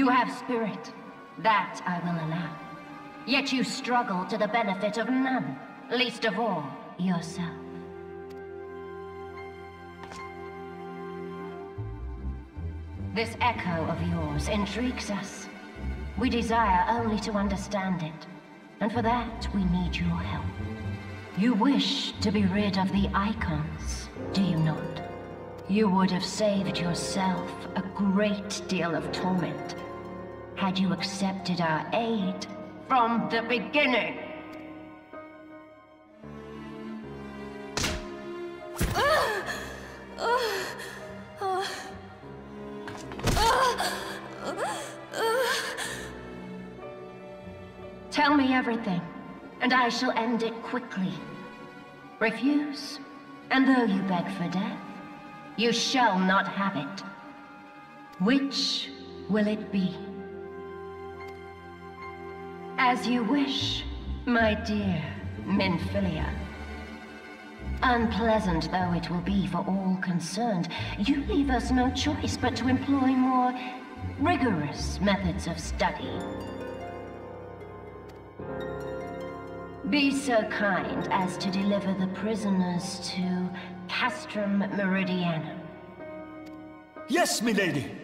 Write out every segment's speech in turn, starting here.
You have spirit. That I will allow. Yet you struggle to the benefit of none, least of all, yourself. This echo of yours intrigues us. We desire only to understand it, and for that we need your help. You wish to be rid of the icons, do you not? You would have saved yourself a great deal of torment had you accepted our aid from the beginning. Tell me everything, and I shall end it quickly. Refuse, and though you beg for death, you shall not have it. Which will it be? As you wish, my dear Minfilia. Unpleasant though it will be for all concerned, you leave us no choice but to employ more rigorous methods of study. Be so kind as to deliver the prisoners to Castrum Meridianum. Yes, milady!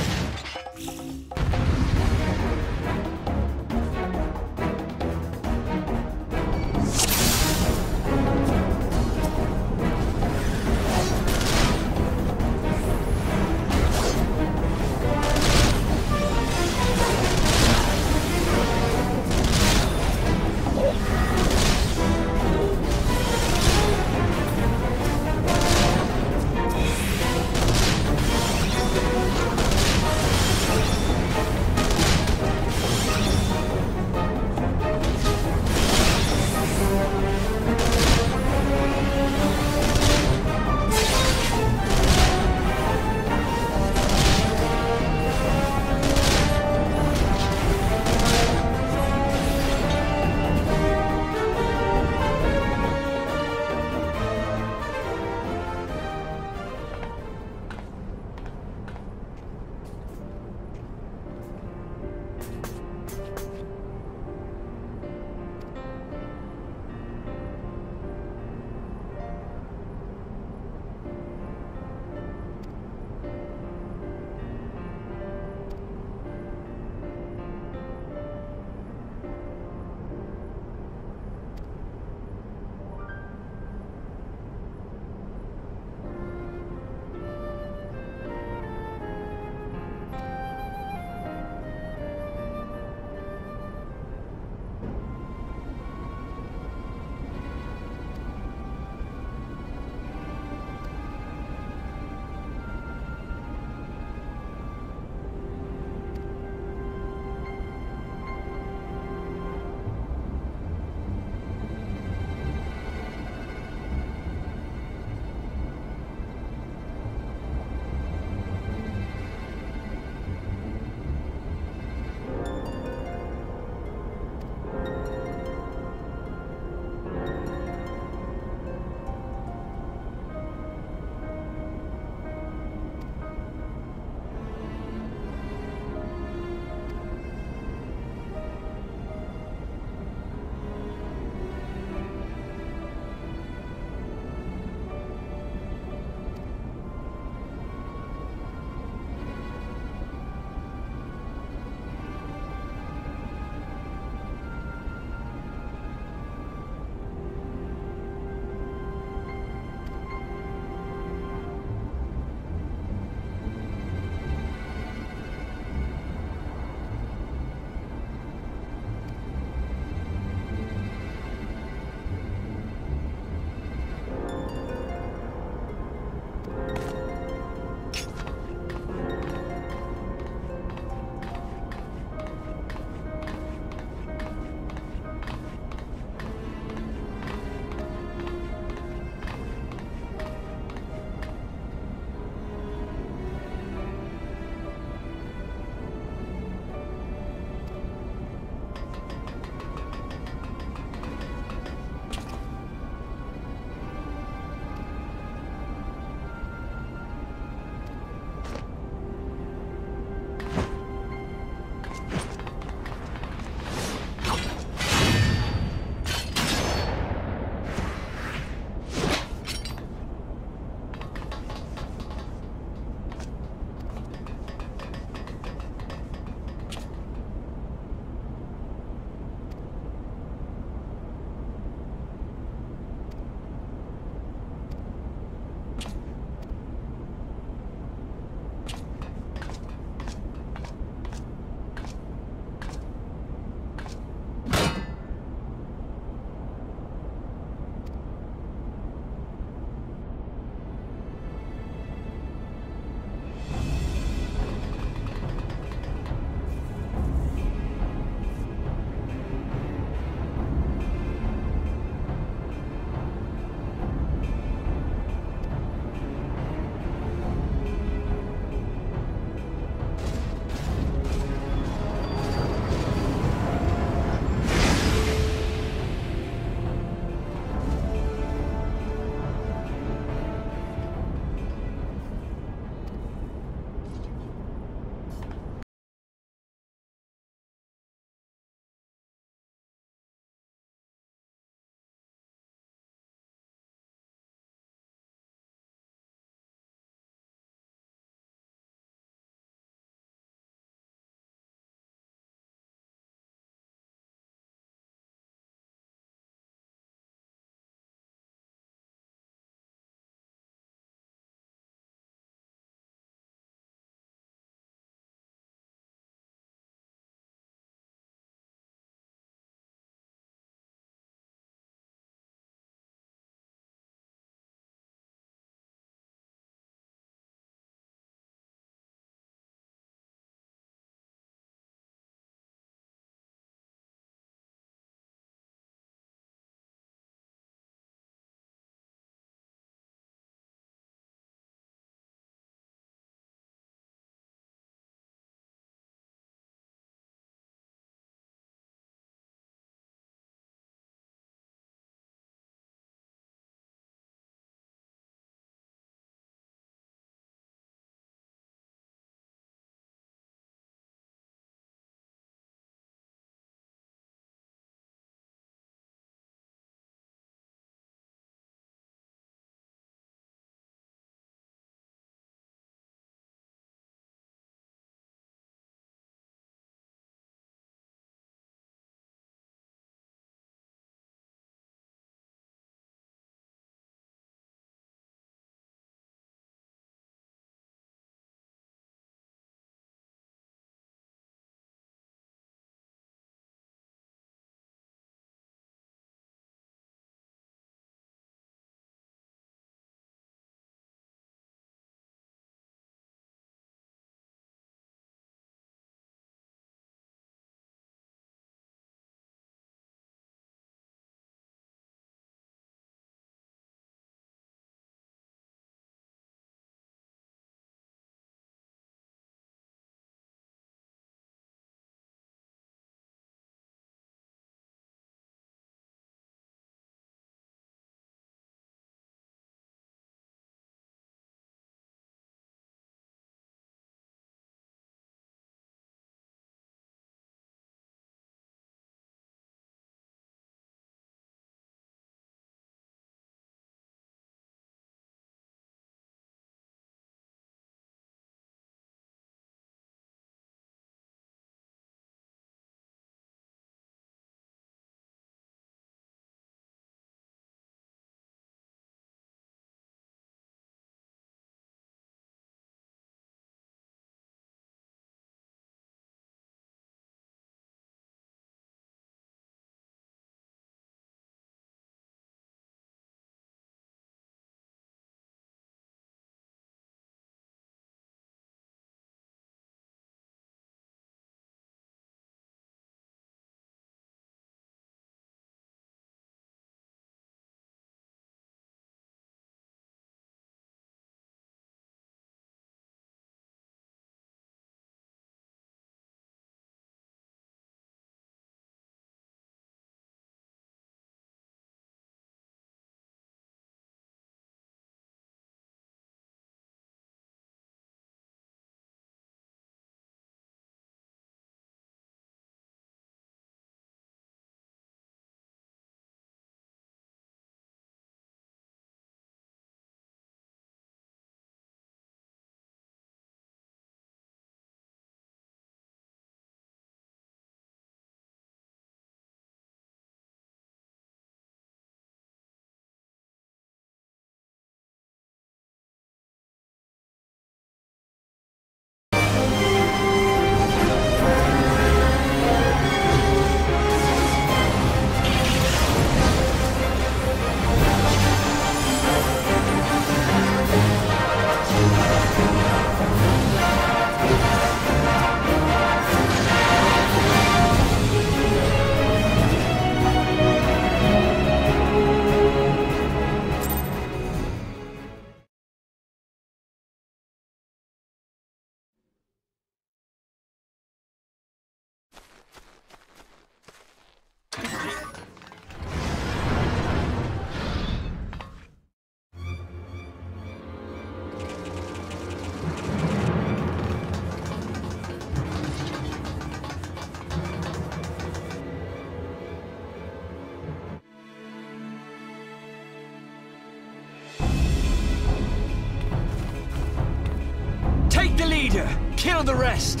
leader! Kill the rest!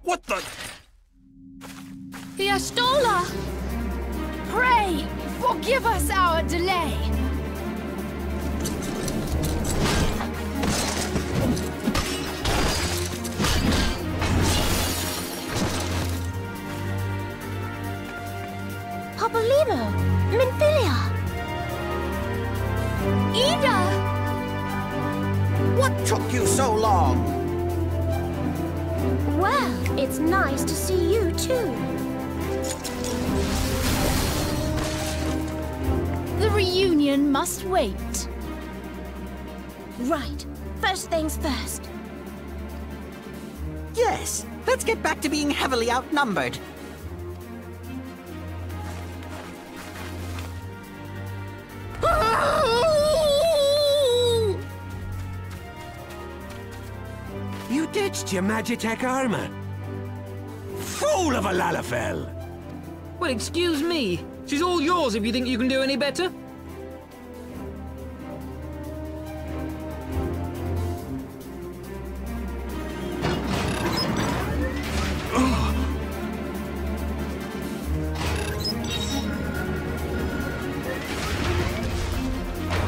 What the? The Ashtola! Pray, forgive us our delay! Papolimo! Minfilia! Ida! What took you so long? Well, it's nice to see you too. The reunion must wait. Right. First things first. Yes, let's get back to being heavily outnumbered. You ditched your Magitech armor. Fool of a Lalafell! Well, excuse me. She's all yours if you think you can do any better.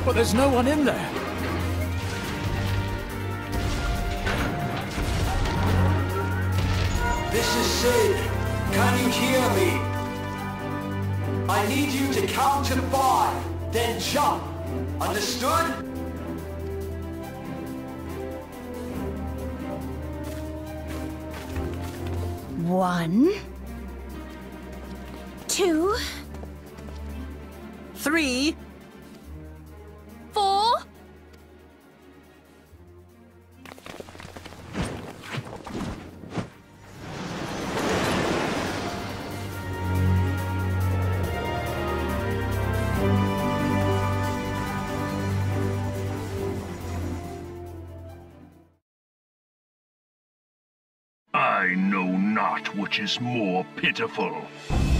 But there's no one in there. This is Sid. Can you hear me? I need you to count to 5, then jump. Understood? One, 2, 3. 4. I know not which is more pitiful,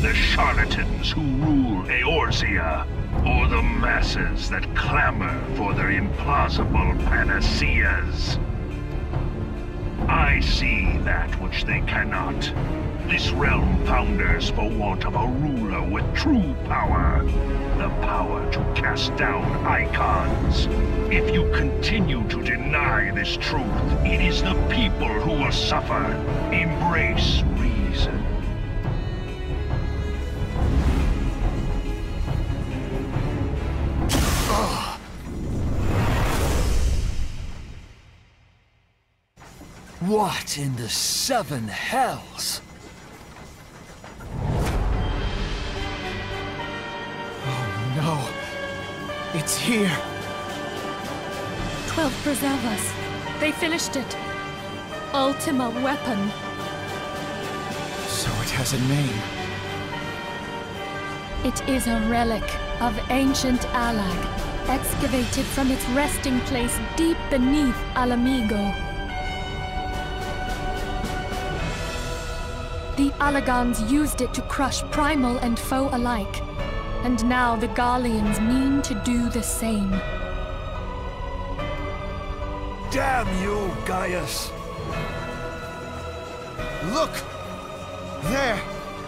the charlatans who rule Eorzea, or the masses that clamor for their implausible panaceas. I see that which they cannot. This realm founders for want of a ruler with true power. The power to cast down icons. If you continue to deny this truth, it is the people who will suffer. Embrace reason. What in the 7 hells? Oh no. It's here. 12 preserve us. They finished it. Ultima weapon. So it has a name. It is a relic of ancient Alag, excavated from its resting place deep beneath Alamigo. The Alagans used it to crush primal and foe alike, and now the Garleans mean to do the same. Damn you, Gaius! Look! There,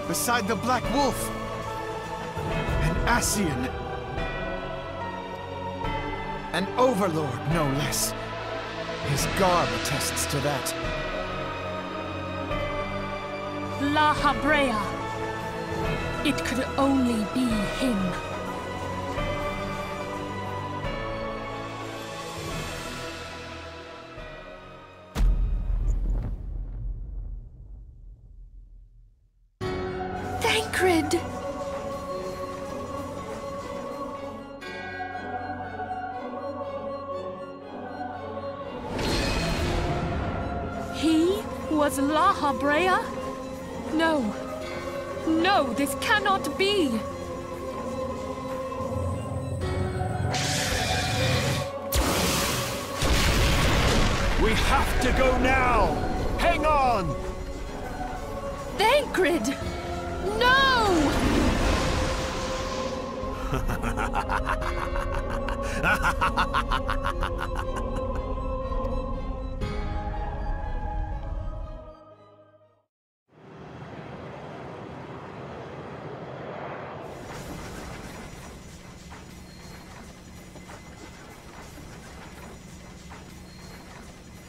beside the Black Wolf. An Ascian. An Overlord, no less. His garb attests to that. La Habrea. It could only be him. Thancred! He was La Habrea? No. No, this cannot be! We have to go now! Hang on! Thancred! No!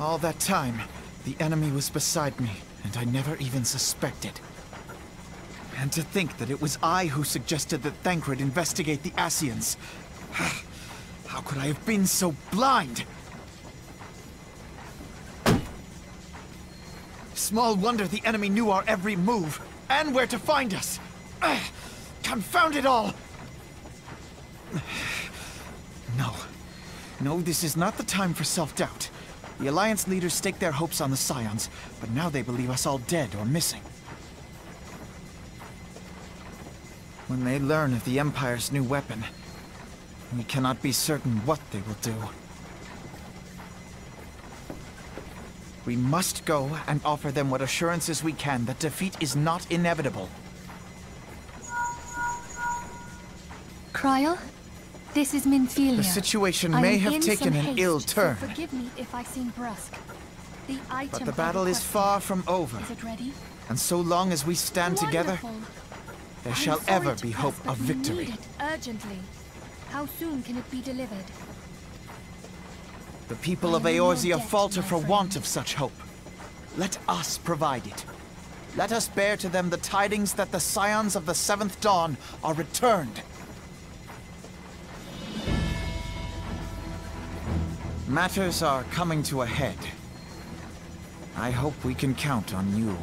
All that time, the enemy was beside me, and I never even suspected. And to think that it was I who suggested that Thancred investigate the Ascians. How could I have been so blind? Small wonder the enemy knew our every move, and where to find us. Confound it all! No, this is not the time for self-doubt. The Alliance leaders staked their hopes on the Scions, but now they believe us all dead or missing. When they learn of the Empire's new weapon, we cannot be certain what they will do. We must go and offer them what assurances we can that defeat is not inevitable. Cryle? This is Minfilia. The situation I may am have in taken some an haste, ill so turn. forgive me if I seem brusque. The item But the I battle is requested. far from over. Is it ready? And so long as we stand together, Wonderful. there I'm shall sorry ever to be press, hope but of we victory. need it urgently. How soon can it be delivered? The people of I am in your Eorzea debt, falter my for friend. want of such hope. Let us provide it. Let us bear to them the tidings that the Scions of the Seventh Dawn are returned. Matters are coming to a head. I hope we can count on you.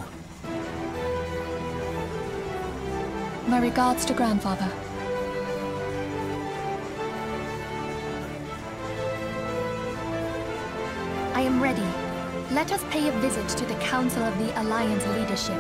My regards to Grandfather. I am ready. Let us pay a visit to the Council of the Alliance leadership.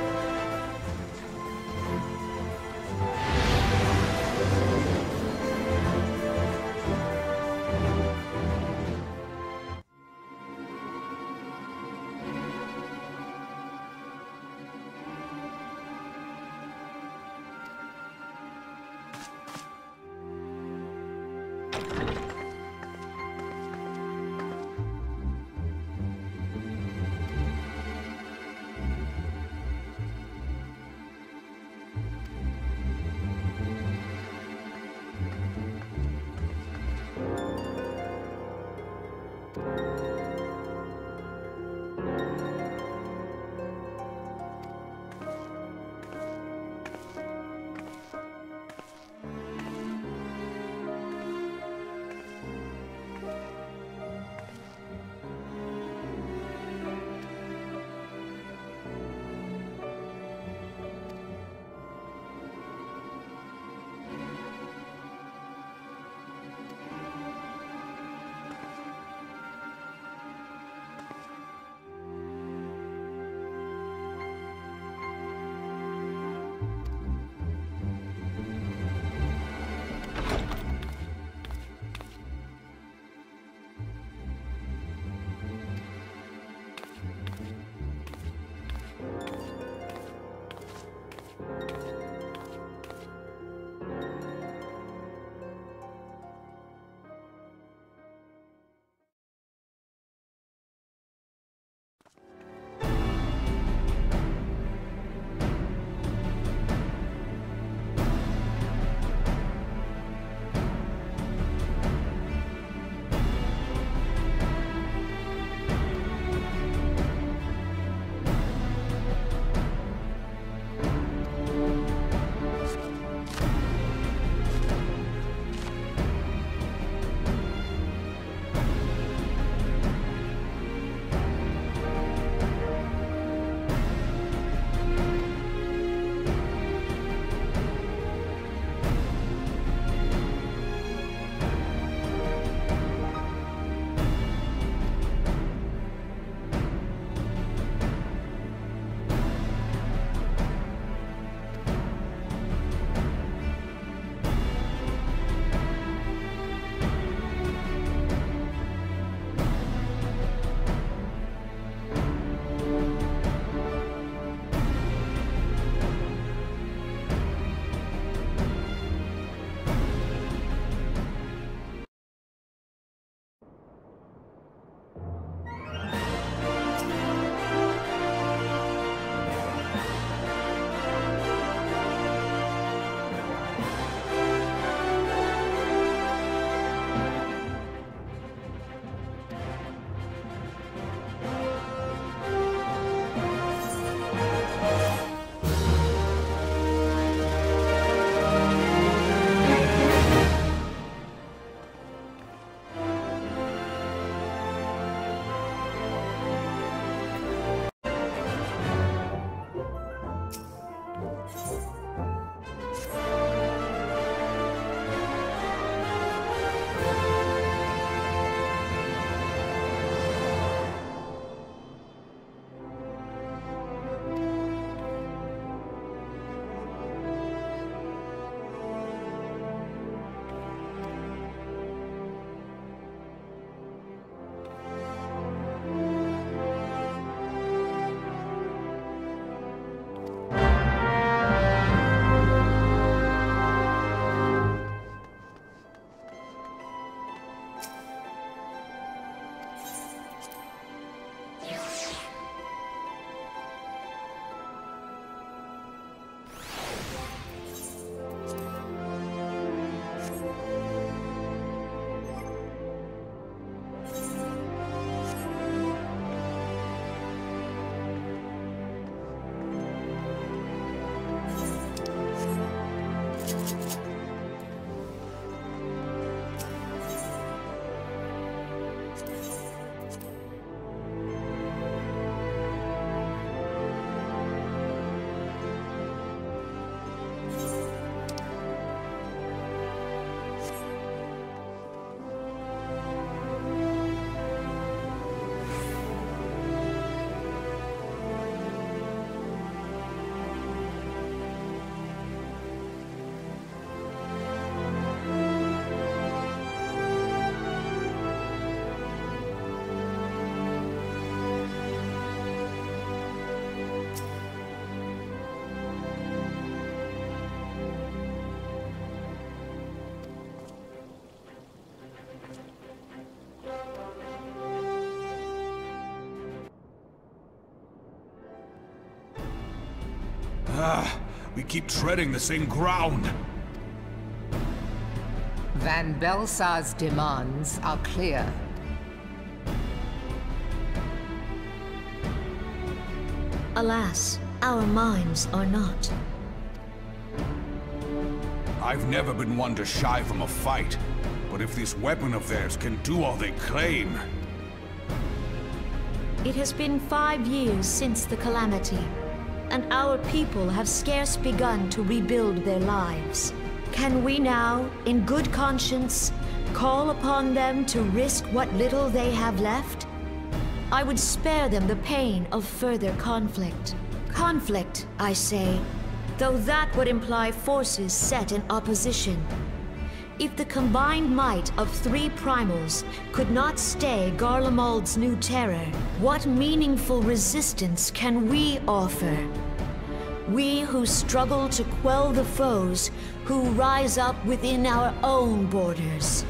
We keep treading the same ground. Van Belsar's demands are clear. Alas, our minds are not. I've never been one to shy from a fight, but if this weapon of theirs can do all they claim... It has been 5 years since the calamity, and our people have scarce begun to rebuild their lives. Can we now, in good conscience, call upon them to risk what little they have left? I would spare them the pain of further conflict. Conflict, I say, though that would imply forces set in opposition. If the combined might of 3 primals could not stay Garlemald's new terror, what meaningful resistance can we offer? We who struggle to quell the foes who rise up within our own borders.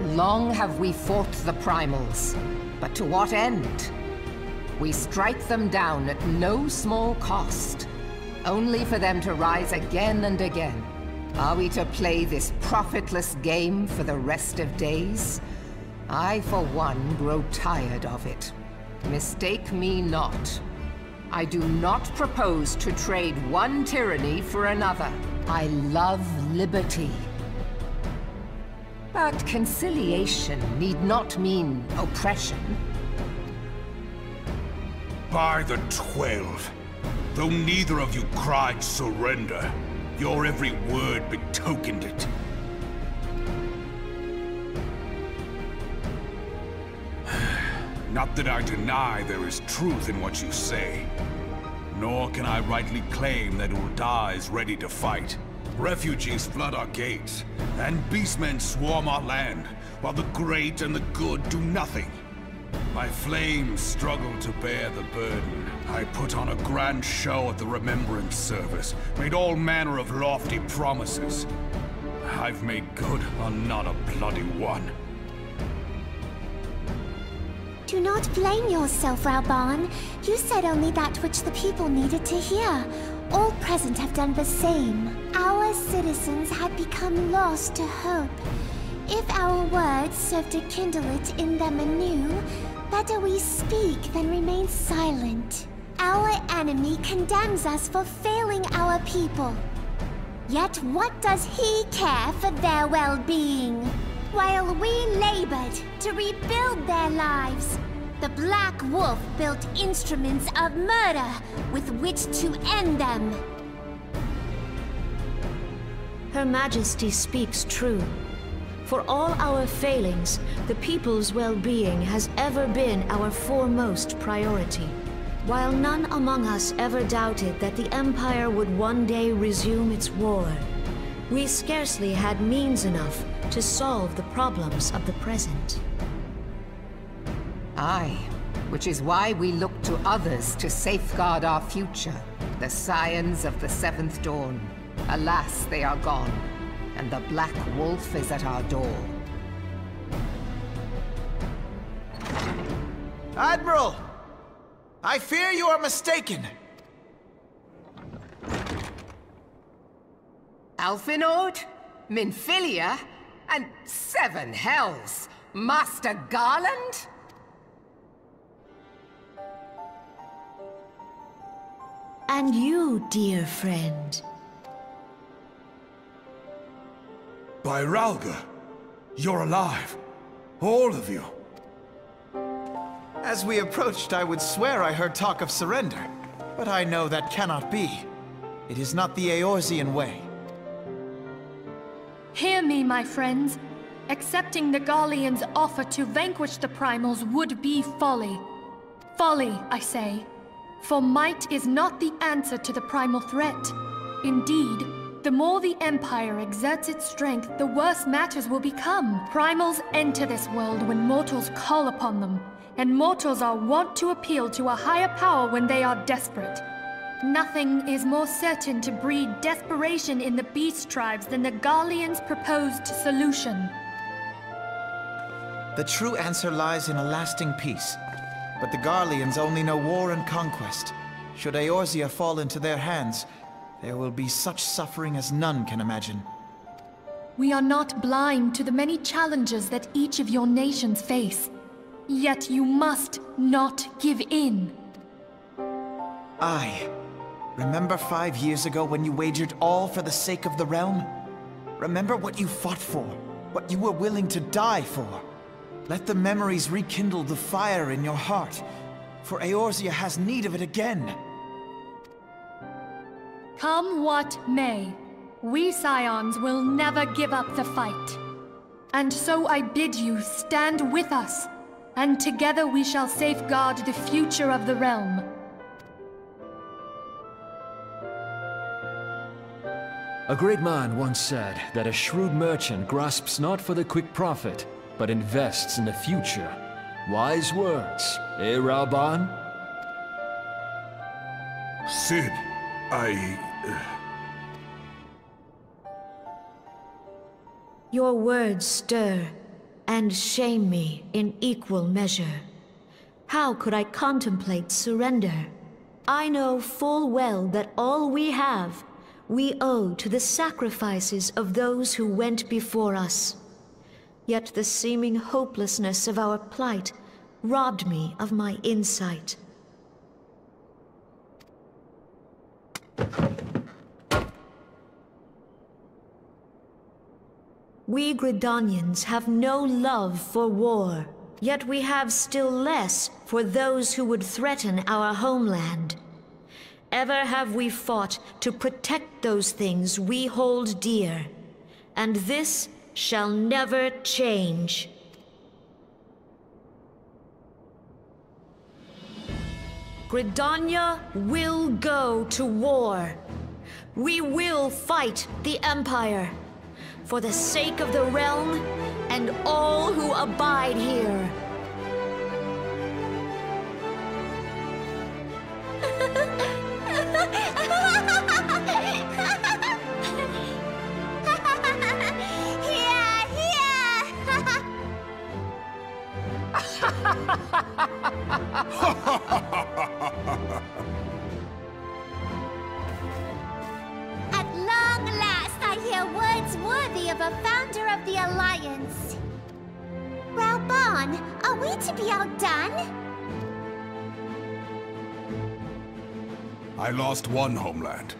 Long have we fought the primals, but to what end? We strike them down at no small cost, only for them to rise again and again. Are we to play this profitless game for the rest of days? I, for one, grow tired of it. Mistake me not. I do not propose to trade one tyranny for another. I love liberty. But conciliation need not mean oppression. By the 12, though neither of you cried surrender, your every word betokened it. Not that I deny there is truth in what you say, nor can I rightly claim that Ul'dah is ready to fight. Refugees flood our gates, and beastmen swarm our land, while the great and the good do nothing. My flames struggle to bear the burden. I put on a grand show at the Remembrance Service, made all manner of lofty promises. I've made good on not a bloody one. Do not blame yourself, Reborn. You said only that which the people needed to hear. All present have done the same. Our citizens had become lost to hope. If our words serve to kindle it in them anew, better we speak than remain silent. Our enemy condemns us for failing our people. Yet what does he care for their well-being? While we labored to rebuild their lives, the Black Wolf built instruments of murder with which to end them. Her Majesty speaks true. For all our failings, the people's well-being has ever been our foremost priority. While none among us ever doubted that the Empire would one day resume its war, we scarcely had means enough to solve the problems of the present. Aye, which is why we look to others to safeguard our future. The Scions of the Seventh Dawn. Alas, they are gone, and the Black Wolf is at our door. Admiral! I fear you are mistaken. Alphinaud? Minfilia? And 7 hells! Master Garland? And you, dear friend. By Ralga, you're alive. All of you. As we approached, I would swear I heard talk of surrender. But I know that cannot be. It is not the Eorzean way. Hear me, my friends. Accepting the Garleans' offer to vanquish the Primals would be folly. Folly, I say. For might is not the answer to the primal threat. Indeed, the more the Empire exerts its strength, the worse matters will become. Primals enter this world when mortals call upon them, and mortals are wont to appeal to a higher power when they are desperate. Nothing is more certain to breed desperation in the beast tribes than the Garleans' proposed solution. The true answer lies in a lasting peace. But the Garleans only know war and conquest. Should Eorzea fall into their hands, there will be such suffering as none can imagine. We are not blind to the many challenges that each of your nations face. Yet you must not give in. Aye. Remember 5 years ago when you wagered all for the sake of the realm? Remember what you fought for, what you were willing to die for. Let the memories rekindle the fire in your heart, for Eorzea has need of it again. Come what may, we Scions will never give up the fight. And so I bid you stand with us, and together we shall safeguard the future of the realm. A great man once said that a shrewd merchant grasps not for the quick profit, but invests in the future. Wise words, eh, Raoban? Sid, Your words stir and shame me in equal measure. How could I contemplate surrender? I know full well that all we have, we owe to the sacrifices of those who went before us. Yet the seeming hopelessness of our plight robbed me of my insight. We Gridanians have no love for war, yet we have still less for those who would threaten our homeland. Ever have we fought to protect those things we hold dear, and this shall never change. Gridania will go to war. We will fight the Empire, for the sake of the realm and all who abide here. At long last, I hear words worthy of a founder of the Alliance. Raoban, are we to be outdone? I lost one homeland.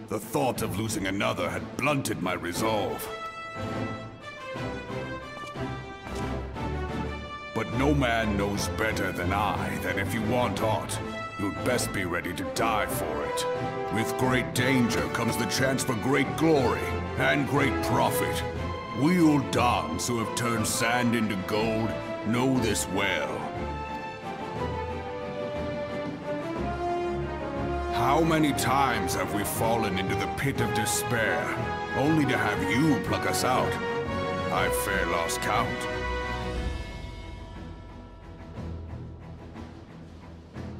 The thought of losing another had blunted my resolve. But no man knows better than I that if you want aught, you'd best be ready to die for it. With great danger comes the chance for great glory and great profit. We Uldans who have turned sand into gold know this well. How many times have we fallen into the pit of despair, only to have you pluck us out? I've fair lost count.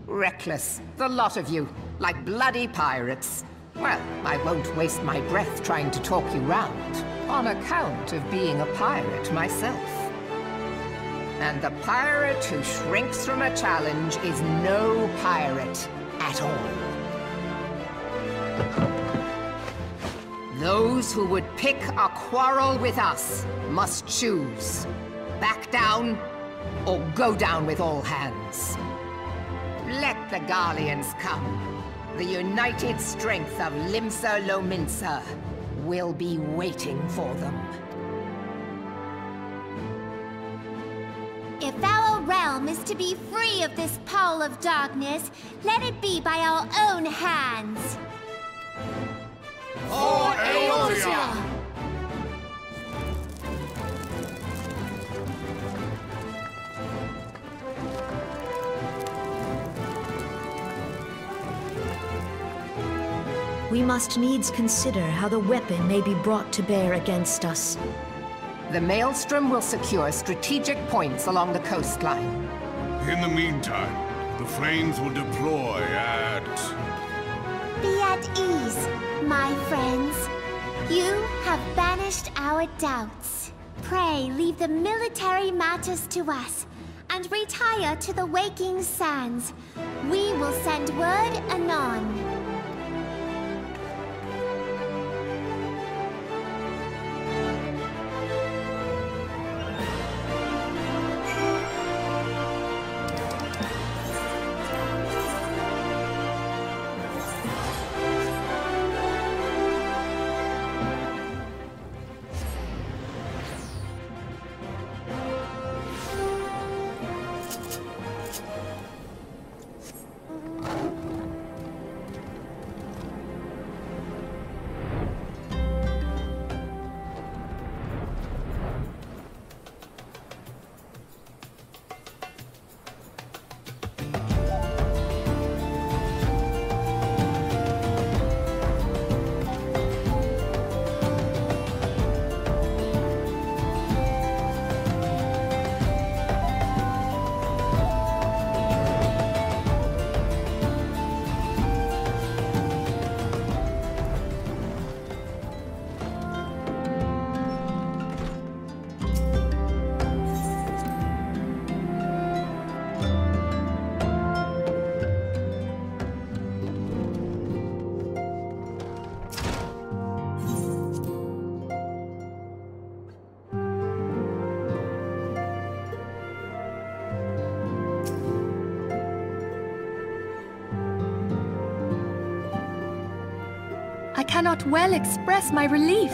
Reckless, the lot of you, like bloody pirates. Well, I won't waste my breath trying to talk you round, on account of being a pirate myself. And the pirate who shrinks from a challenge is no pirate at all. Those who would pick a quarrel with us must choose. Back down, or go down with all hands. Let the Garleans come. The united strength of Limsa Lominsa will be waiting for them. If our realm is to be free of this pall of darkness, let it be by our own hands. For Eorzea! We must needs consider how the weapon may be brought to bear against us. The Maelstrom will secure strategic points along the coastline. In the meantime, the flames will deploy at... Be at ease, my friends. You have banished our doubts. Pray leave the military matters to us, and retire to the waking sands. We will send word anon. I cannot well express my relief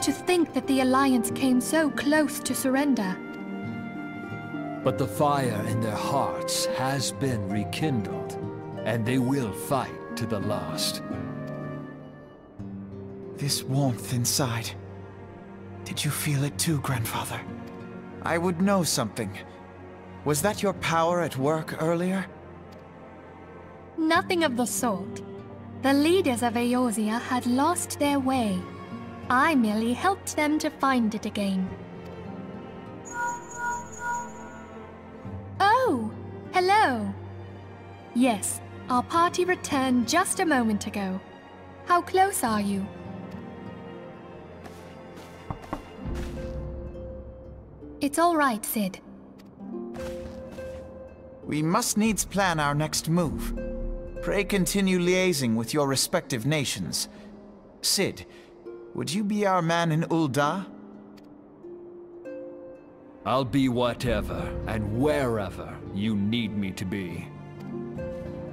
to think that the Alliance came so close to surrender. But the fire in their hearts has been rekindled, and they will fight to the last. This warmth inside. Did you feel it too, Grandfather? I would know something. Was that your power at work earlier? Nothing of the sort. The leaders of Eorzea had lost their way. I merely helped them to find it again. Oh, hello. Yes, our party returned just a moment ago. How close are you? It's all right, Cid. We must needs plan our next move. Pray continue liaising with your respective nations. Cid, would you be our man in Ul'dah? I'll be whatever and wherever you need me to be.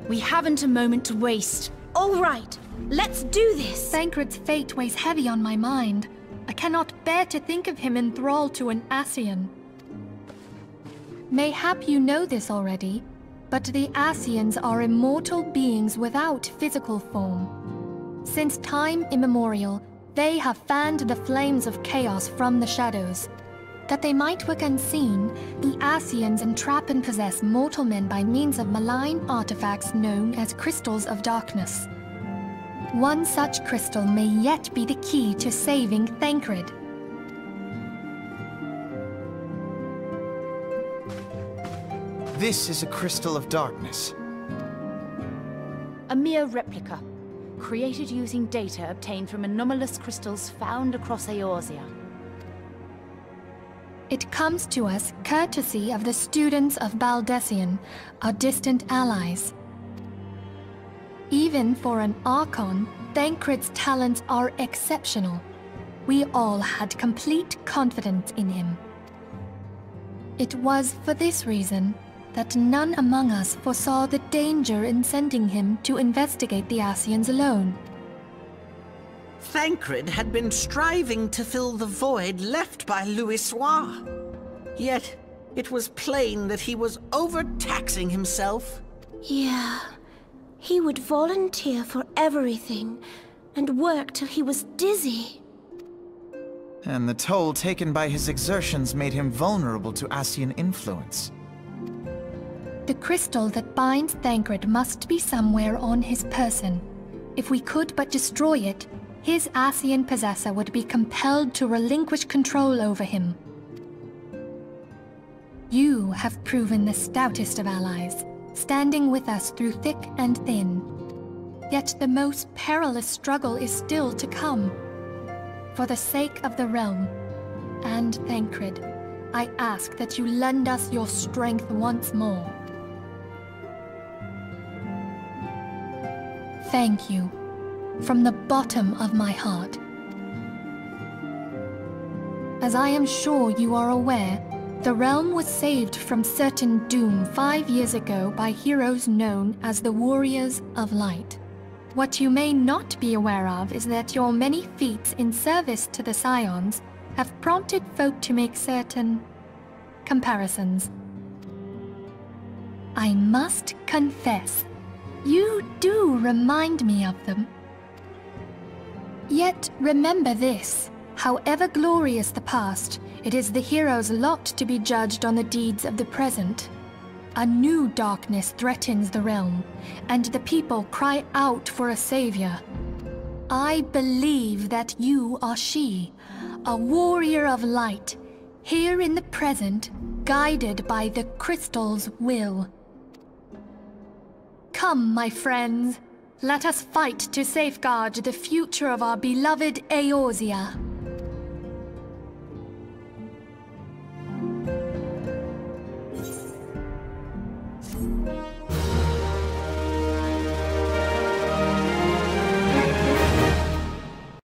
We haven't a moment to waste. All right, let's do this! Thancred's fate weighs heavy on my mind. I cannot bear to think of him in thrall to an Ascian. Mayhap you know this already, but the Ascians are immortal beings without physical form. Since time immemorial, they have fanned the flames of chaos from the shadows. That they might work unseen, the Ascians entrap and possess mortal men by means of malign artifacts known as crystals of darkness. One such crystal may yet be the key to saving Thancred. This is a crystal of darkness. A mere replica, created using data obtained from anomalous crystals found across Eorzea. It comes to us courtesy of the students of Baldessian, our distant allies. Even for an Archon, Thancred's talents are exceptional. We all had complete confidence in him. It was for this reason that none among us foresaw the danger in sending him to investigate the Ascians alone. Thancred had been striving to fill the void left by Louisoix. Yet, it was plain that he was overtaxing himself. Yeah, he would volunteer for everything and work till he was dizzy. And the toll taken by his exertions made him vulnerable to Ascian influence. The crystal that binds Thancred must be somewhere on his person. If we could but destroy it, his Ascian possessor would be compelled to relinquish control over him. You have proven the stoutest of allies, standing with us through thick and thin. Yet the most perilous struggle is still to come. For the sake of the realm, and Thancred, I ask that you lend us your strength once more. Thank you, from the bottom of my heart. As I am sure you are aware, the realm was saved from certain doom 5 years ago by heroes known as the Warriors of Light. What you may not be aware of is that your many feats in service to the Scions have prompted folk to make certain comparisons. I must confess, you do remind me of them. Yet remember this, however glorious the past, it is the hero's lot to be judged on the deeds of the present. A new darkness threatens the realm, and the people cry out for a savior. I believe that you are she, a warrior of light, here in the present, guided by the crystal's will. Come, my friends, let us fight to safeguard the future of our beloved Eorzea.